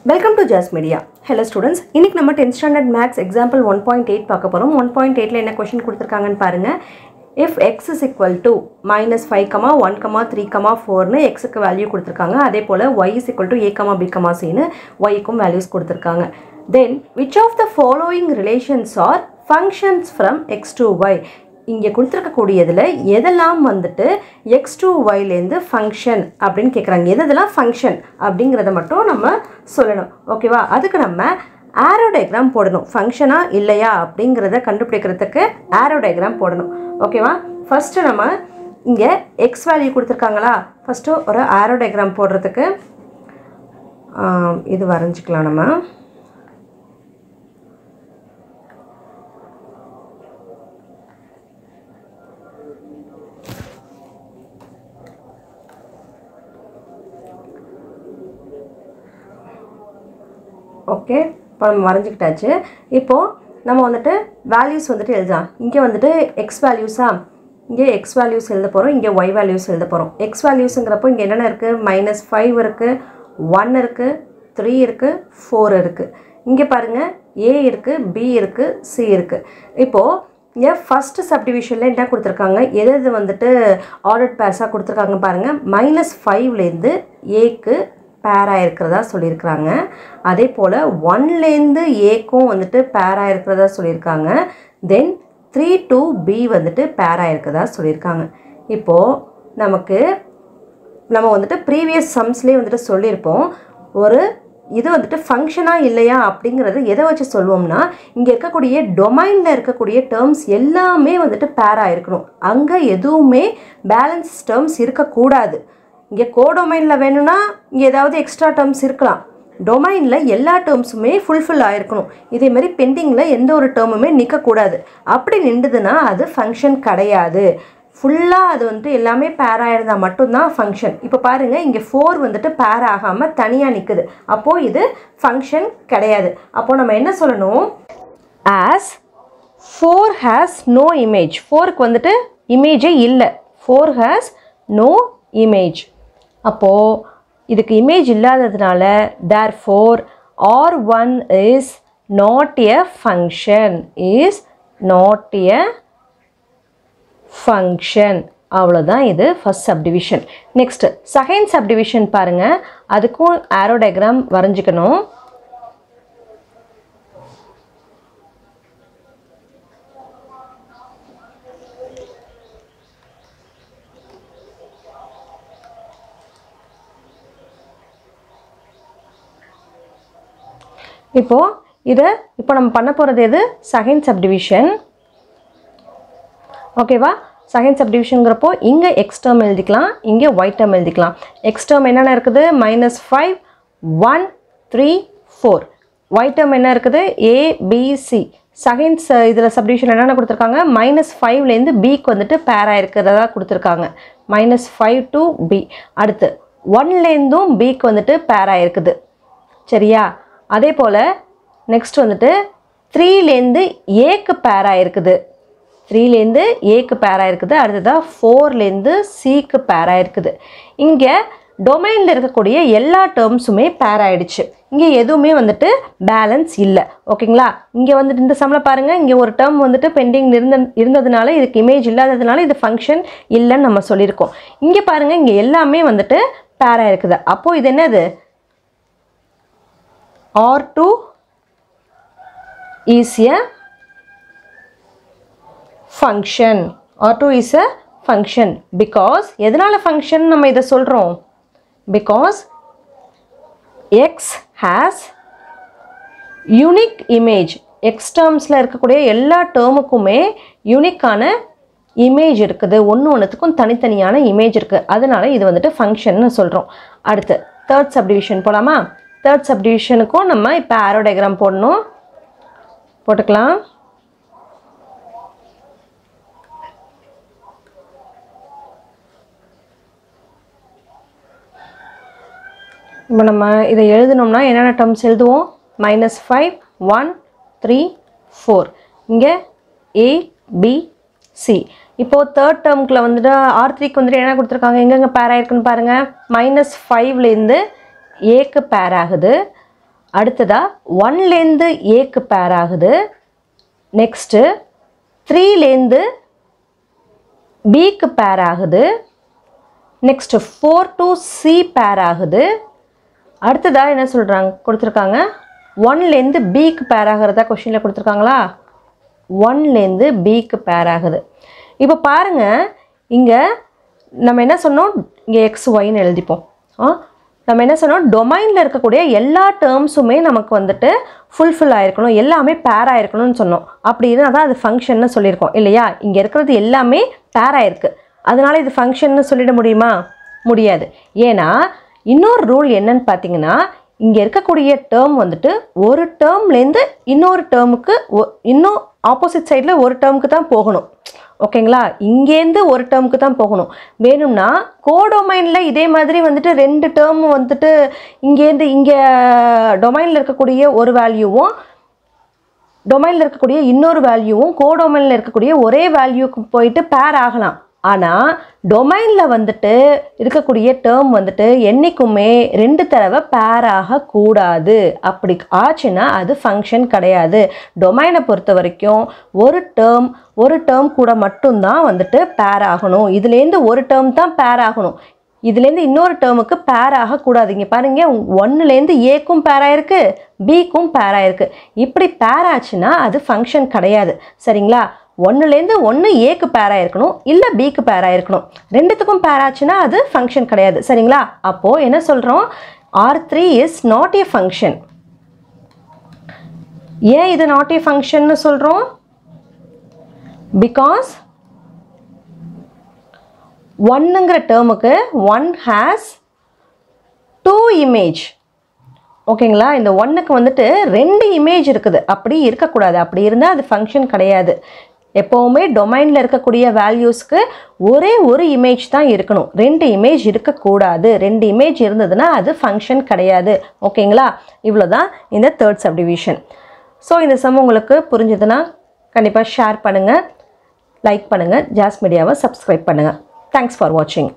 Welcome to Jazz Media. Hello students. இன்னைக்கு நம்ம 10th standard maths example 1.8 பார்க்க போறோம். 1.8ல என்ன क्वेश्चन கொடுத்திருக்காங்கன்னு பாருங்க. If x is equal to minus 5, 1, 3, 4 னு x க்கு வேல்யூ கொடுத்திருக்காங்க. அதே போல y is equal to a, b, c னு y க்கும் வேல்யூஸ் கொடுத்திருக்காங்க. Then which of the following relations are functions from x to y? இங்க கொடுத்திருக்க கூடியதுல எதெல்லாம் வந்துட்டு x to y ல இருந்து ஃபங்க்ஷன் அப்படினு கேக்குறாங்க. எதெல்லாம் ஃபங்க்ஷன் அப்படிங்கறத மட்டும் நம்ம சொல்லணும். ஓகேவா? அதுக்கு நம்ம arrow diagram போடணும். ஃபங்க்ஷனா இல்லையா அப்படிங்கறத கண்டுபிடிக்கிறதுக்கு arrow diagram போடணும். ஓகேவா? ஃபர்ஸ்ட் நம்ம இங்க x வேல்யூ கொடுத்திருக்காங்களா? ஃபர்ஸ்ட் ஒரு arrow diagram போடுறதுக்கு இது வரைஞ்சிக்கலாம் நம்ம. ஓகே, இப்போ நம்ம வரைஞ்சிக்கிட்டாச்சு. இப்போ நம்ம வந்துட்டு வேல்யூஸ் வந்துட்டு எழுதலாம். இங்கே வந்துட்டு எக்ஸ் வேல்யூஸா, இங்கே எக்ஸ் வேல்யூஸ் எழுத போகிறோம், இங்கே ஒய் வேல்யூஸ் எழுத போகிறோம். எக்ஸ் வேல்யூஸுங்கிறப்போ இங்கே என்னென்ன இருக்குது? -5 இருக்குது, 1 இருக்குது, 3 இருக்குது, 4 இருக்குது. இங்கே பாருங்கள் ஏ இருக்குது, பி இருக்குது, சி இருக்குது. இப்போது இங்கே ஃபஸ்ட்டு சப்டிவிஷனில் என்ன கொடுத்துருக்காங்க, எது வந்துட்டு ஆர்டர்ட் பேர்ஸாக கொடுத்துருக்காங்க பாருங்கள். -5லேருந்து ஏக்கு பேராக இருக்கிறதா சொல்லியிருக்கிறாங்க. அதே போல் 1லேருந்து ஏக்கும் வந்துட்டு பேராக இருக்கிறதா சொல்லியிருக்காங்க. தென் 3 to B வந்துட்டு பேராக இருக்கிறதா சொல்லியிருக்காங்க. இப்போது நம்ம வந்துட்டு ப்ரீவியஸ் சம்ஸ்லேயே வந்துட்டு சொல்லியிருப்போம். ஒரு இது வந்துட்டு ஃபங்க்ஷனாக இல்லையா அப்படிங்கிறது எதை வச்சு சொல்லுவோம்னா, இங்கே இருக்கக்கூடிய டொமைனில் இருக்கக்கூடிய டேர்ம்ஸ் எல்லாமே வந்துட்டு பேராக இருக்கணும். அங்கே எதுவுமே பேலன்ஸ் டேர்ம்ஸ் இருக்கக்கூடாது. இங்கே கோடொமைனில் வேணும்னா இங்கே ஏதாவது எக்ஸ்ட்ரா டேர்ம்ஸ் இருக்கலாம். டொமைனில் எல்லா டேர்ம்ஸுமே ஃபுல்ஃபில் ஆகிருக்கணும். இதேமாரி பெண்டிங்கில் எந்த ஒரு டேர்முமே நிற்கக்கூடாது. அப்படி நின்றுதுன்னா அது ஃபங்க்ஷன் கிடையாது. ஃபுல்லாக அது வந்துட்டு எல்லாமே பேராக இருந்தால் மட்டும்தான் ஃபங்க்ஷன். இப்போ பாருங்கள், இங்கே 4 வந்துட்டு பேர் ஆகாமல் தனியாக நிற்குது. அப்போது இது ஃபங்க்ஷன் கிடையாது. அப்போது நம்ம என்ன சொல்லணும்? As 4 has no image. 4க்கு வந்துட்டு இமேஜே இல்லை. 4 has no image. அப்போது இதுக்கு இமேஜ் இல்லாததுனால therefore R1 is not a function, is not a function. அவ்வளோதான் இது first subdivision. Next second subdivision பாருங்கள். அதுக்கும் ஆரோ டயக்ராம் வரைஞ்சிக்கணும். இப்போ நம்ம பண்ண போகிறது எது? Second subdivision. ஓகேவா? செகண்ட் சப்டிவிஷனுங்கிறப்போ இங்கே எக்ஸ் டேர்ம் எழுதிக்கலாம், இங்கே ஒய் டேர்ம் எழுதிக்கலாம். எக்ஸ் டேர்ம் என்னென்ன இருக்குது? -5, 1, 3, 4. ஒய் டேர்ம் என்ன இருக்குது? ஏ, பி, சி. செகண்ட் இதில் சப்டிவிஷன் என்னென்ன கொடுத்துருக்காங்க? -5லேருந்து பிக்கு வந்துட்டு பேராக இருக்கிறதா கொடுத்துருக்காங்க. -5 to B. அடுத்து 1லேருந்தும் பிக்கு வந்துட்டு பேராக இருக்குது. சரியா? அதே போல் நெக்ஸ்ட் வந்துட்டு 3லேருந்து ஏக்கு பேராக இருக்குது. 3லேருந்து ஏக்கு பேராக இருக்குது. அடுத்ததாக 4லேருந்து சிக்கு பேராக இருக்குது. இங்கே டொமைனில் இருக்கக்கூடிய எல்லா டேர்ம்ஸுமே பேராயிடுச்சு. இங்கே எதுவுமே வந்துட்டு பேலன்ஸ் இல்லை. ஓகேங்களா? இங்கே வந்துட்டு இந்த சம்மில் பாருங்கள், இங்கே ஒரு டேர்ம் வந்துட்டு பெண்டிங் இருந்ததுனால இதுக்கு இமேஜ் இல்லாததுனால இது ஃபங்க்ஷன் இல்லைன்னு நம்ம சொல்லியிருக்கோம். இங்கே பாருங்கள், இங்கே எல்லாமே வந்துட்டு பேராக இருக்குது. அப்போது இது என்னது? R2 is a function. R2 is a function because எதனால function நம்ம இதை சொல்கிறோம்? Because x has unique image. x termsல இருக்கக்கூடிய எல்லா டேர்முக்குமே யூனிக்கான இமேஜ் இருக்குது. ஒன்றுத்துக்கும் தனித்தனியான இமேஜ் இருக்குது. அதனால இது வந்துட்டு ஃபங்க்ஷன்னு சொல்கிறோம். அடுத்து தேர்ட் சப்டிவிஷன் போகலாமா? தேர்ட் சப்டிவிஷனுக்கும் நம்ம இப்போ ஆரோ டயக்ராம் போடணும். போட்டுக்கலாம். இப்போ நம்ம இதை எழுதணும்னா என்னென்ன டேர்ம்ஸ் எழுதுவோம்? -5, 1, 3, 4. இங்கே ஏ, பி, சி. இப்போது தேர்ட் டேர்முக்குள்ள வந்துட்டு R3க்கு வந்துட்டு என்ன கொடுத்துருக்காங்க? எங்கெங்கே பேர் ஆயிருக்குன்னு பாருங்கள். -5லேருந்து ஏக்கு பேர் ஆகுது. அடுத்ததாக 1லேருந்து ஏக்கு பேர் ஆகுது. நெக்ஸ்ட்டு 3லேருந்து பிக்கு பேர் ஆகுது. நெக்ஸ்ட்டு 4 to C பேர் ஆகுது. அடுத்ததாக என்ன சொல்கிறாங்க கொடுத்துருக்காங்க, 1லேருந்து பிக்கு பேர் ஆகிறதா கொஷினில் கொடுத்துருக்காங்களா? 1லேருந்து பிக்கு பேர் ஆகுது. இப்போ பாருங்கள், இங்கே நம்ம என்ன சொன்னோம், இங்கே XYன்னு எழுதிப்போம். நம்ம என்ன சொன்னோம், டொமைனில் இருக்கக்கூடிய எல்லா டேர்ம்ஸுமே நமக்கு வந்துட்டு ஃபுல்ஃபில் ஆகிருக்கணும், எல்லாமே பேர் ஆகிருக்கணும்னு சொன்னோம். அப்படி இருந்தால் தான் அது ஃபங்க்ஷன்னு சொல்லியிருக்கோம் இல்லையா? இங்கே இருக்கிறது எல்லாமே பேர் ஆகிருக்கு, அதனால் இது ஃபங்க்ஷன்னு சொல்லிட முடியுமா? முடியாது. ஏன்னா இன்னொரு ரூல் என்னன்னு பார்த்தீங்கன்னா, இங்கே இருக்கக்கூடிய டேர்ம் வந்துட்டு ஒரு டேர்ம்லேருந்து இன்னொரு டேர்முக்கு இன்னும் ஆப்போசிட் சைடில் ஒரு டேர்முக்கு தான் போகணும். ஓகேங்களா? இங்கேருந்து ஒரு டேர்முக்கு தான் போகணும். வேணும்னா கோடொமைனில் இதே மாதிரி வந்துட்டு 2 டேர்ம் வந்துட்டு இங்கேருந்து இங்கே டொமைனில் இருக்கக்கூடிய ஒரு வேல்யூவும் டொமைனில் இருக்கக்கூடிய இன்னொரு வேல்யூவும் கோடொமைனில் இருக்கக்கூடிய ஒரே வேல்யூக்கு போயிட்டு பேர் ஆகலாம். ஆனால் டொமைனில் வந்துட்டு இருக்கக்கூடிய டேர்ம் வந்துட்டு என்றைக்குமே 2 தடவை பேர் ஆகக்கூடாது. அப்படி ஆச்சுன்னா அது ஃபங்க்ஷன் கிடையாது. டொமைனை பொறுத்த வரைக்கும் ஒரு டேர்ம் கூட மட்டும்தான் வந்துட்டு பேர் ஆகணும். இதுலேருந்து ஒரு டேர்ம் தான் பேர் ஆகணும், இதுலேருந்து இன்னொரு டேர்முக்கு பேர் ஆகக்கூடாது. இங்கே பாருங்க, 1லேருந்து ஏக்கும் பேர் ஆயிருக்கு, பிக்கும் பேர் ஆயிருக்கு. இப்படி பேர் ஆச்சுன்னா அது ஃபங்க்ஷன் கிடையாது. சரிங்களா? 1லேருந்து 1 ஏக்கு பேர் ஆயிருக்கணும், இல்லை பிக்கு பேர் ஆயிருக்கணும். 2த்துக்கும் பேர் ஆச்சுன்னா அது ஃபங்க்ஷன் கிடையாது. சரிங்களா? அப்போது என்ன சொல்கிறோம், R3 is not a function. ஏன் இது நாட் ஏ ஃபங்க்ஷன்னு சொல்கிறோம்? பிகாஸ் 1ங்கிற டேர்முக்கு 1 ஹேஸ் 2 இமேஜ். ஓகேங்களா? இந்த 1க்கு வந்துட்டு 2 இமேஜ் இருக்குது. அப்படி இருக்கக்கூடாது. அப்படி இருந்தால் அது ஃபங்க்ஷன் கிடையாது. எப்போவுமே டொமைனில் இருக்கக்கூடிய வேல்யூஸ்க்கு ஒரே ஒரு இமேஜ் தான் இருக்கணும், 2 இமேஜ் இருக்கக்கூடாது. 2 இமேஜ் இருந்ததுன்னா அது ஃபங்க்ஷன் கிடையாது. ஓகேங்களா? இவ்வளோ தான் இந்த 3rd சப்டிவிஷன். ஸோ இந்த சம் உங்களுக்கு புரிஞ்சுதுன்னா கண்டிப்பாக ஷேர் பண்ணுங்கள், லைக் பண்ணுங்கள், ஜாஸ் மீடியாவை சப்ஸ்கிரைப் பண்ணுங்கள். தேங்க்ஸ் ஃபார் வாட்சிங்.